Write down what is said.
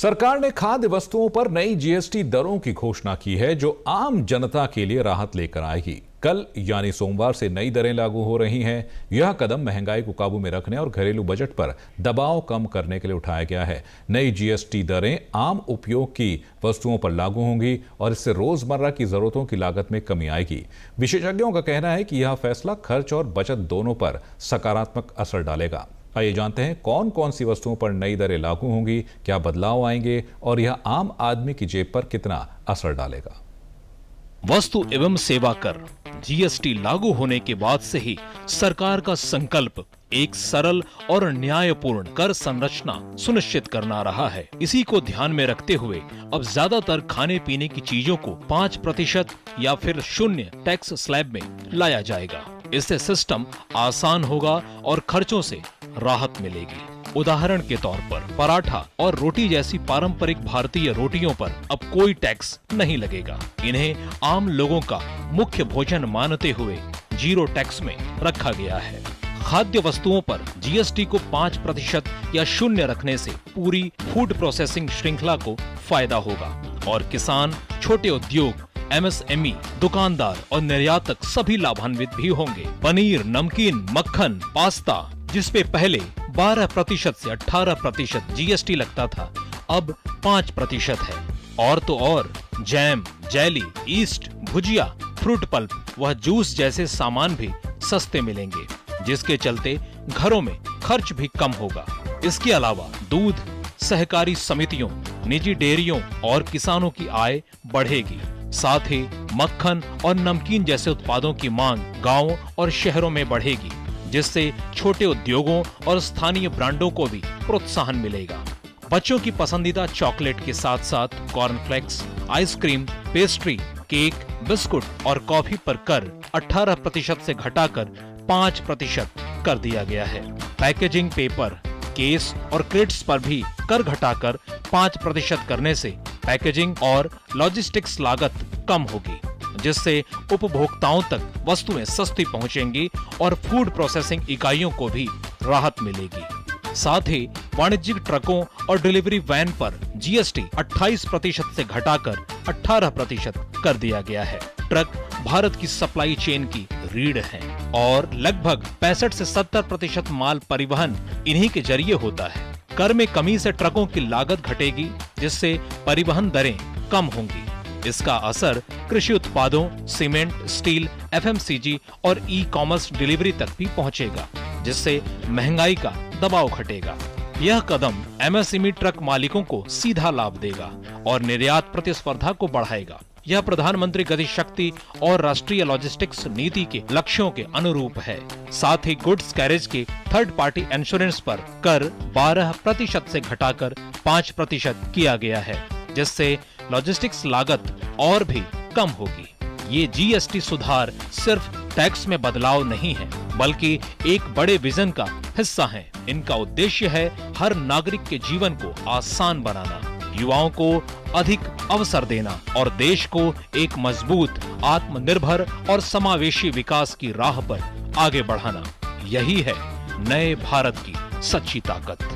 सरकार ने खाद्य वस्तुओं पर नई जीएसटी दरों की घोषणा की है, जो आम जनता के लिए राहत लेकर आएगी। कल यानी सोमवार से नई दरें लागू हो रही हैं। यह कदम महंगाई को काबू में रखने और घरेलू बजट पर दबाव कम करने के लिए उठाया गया है। नई जीएसटी दरें आम उपयोग की वस्तुओं पर लागू होंगी और इससे रोजमर्रा की जरूरतों की लागत में कमी आएगी। विशेषज्ञों का कहना है कि यह फैसला खर्च और बचत दोनों पर सकारात्मक असर डालेगा। आइए जानते हैं कौन कौन सी वस्तुओं पर नई दरें लागू होंगी, क्या बदलाव आएंगे और यह आम आदमी की जेब पर कितना असर डालेगा। वस्तु एवं सेवा कर जीएसटी लागू होने के बाद से ही सरकार का संकल्प एक सरल और न्यायपूर्ण कर संरचना सुनिश्चित करना रहा है। इसी को ध्यान में रखते हुए अब ज्यादातर खाने पीने की चीजों को 5% या फिर 0 टैक्स स्लैब में लाया जाएगा। इससे सिस्टम आसान होगा और खर्चों से राहत मिलेगी। उदाहरण के तौर पर पराठा और रोटी जैसी पारंपरिक भारतीय रोटियों पर अब कोई टैक्स नहीं लगेगा। इन्हें आम लोगों का मुख्य भोजन मानते हुए 0 टैक्स में रखा गया है। खाद्य वस्तुओं पर जीएसटी को 5% या 0 रखने से पूरी फूड प्रोसेसिंग श्रृंखला को फायदा होगा और किसान, छोटे उद्योग, एमएसएमई, दुकानदार और निर्यातक सभी लाभान्वित भी होंगे। पनीर, नमकीन, मक्खन, पास्ता जिसपे पहले 12% से 18% जीएसटी लगता था, अब 5% है। और तो और जैम, जेली, ईस्ट, भुजिया, फ्रूट पल्प व जूस जैसे सामान भी सस्ते मिलेंगे, जिसके चलते घरों में खर्च भी कम होगा। इसके अलावा दूध, सहकारी समितियों, निजी डेयरियों और किसानों की आय बढ़ेगी। साथ ही मक्खन और नमकीन जैसे उत्पादों की मांग गांवों और शहरों में बढ़ेगी, जिससे छोटे उद्योगों और स्थानीय ब्रांडों को भी प्रोत्साहन मिलेगा। बच्चों की पसंदीदा चॉकलेट के साथ साथ cornflakes, ice cream, pastry, cake, biscuit और कॉफी पर कर 18% से घटाकर 5% कर दिया गया है। पैकेजिंग पेपर, केस और क्रेट्स पर भी कर घटाकर 5% करने से पैकेजिंग और लॉजिस्टिक्स लागत कम होगी, जिससे उपभोक्ताओं तक वस्तुएं सस्ती पहुंचेंगी और फूड प्रोसेसिंग इकाइयों को भी राहत मिलेगी। साथ ही वाणिज्यिक ट्रकों और डिलीवरी वैन पर जीएसटी 28% से घटाकर 18% कर दिया गया है। ट्रक भारत की सप्लाई चेन की रीढ़ है और लगभग 65 से 70% माल परिवहन इन्हीं के जरिए होता है। कर में कमी से ट्रकों की लागत घटेगी, जिससे परिवहन दरें कम होंगी। इसका असर कृषि उत्पादों, सीमेंट, स्टील, एफएमसीजी और ई कॉमर्स डिलीवरी तक भी पहुंचेगा, जिससे महंगाई का दबाव घटेगा। यह कदम एमएसएमई ट्रक मालिकों को सीधा लाभ देगा और निर्यात प्रतिस्पर्धा को बढ़ाएगा। यह प्रधानमंत्री गति शक्ति और राष्ट्रीय लॉजिस्टिक्स नीति के लक्ष्यों के अनुरूप है। साथ ही गुड्स कैरेज के थर्ड पार्टी इंश्योरेंस पर कर 12% से घटाकर 5% किया गया है, जिससे लॉजिस्टिक्स लागत और भी कम होगी। ये जीएसटी सुधार सिर्फ टैक्स में बदलाव नहीं है, बल्कि एक बड़े विजन का हिस्सा है। इनका उद्देश्य है हर नागरिक के जीवन को आसान बनाना, युवाओं को अधिक अवसर देना और देश को एक मजबूत, आत्मनिर्भर और समावेशी विकास की राह पर आगे बढ़ाना। यही है नए भारत की सच्ची ताकत।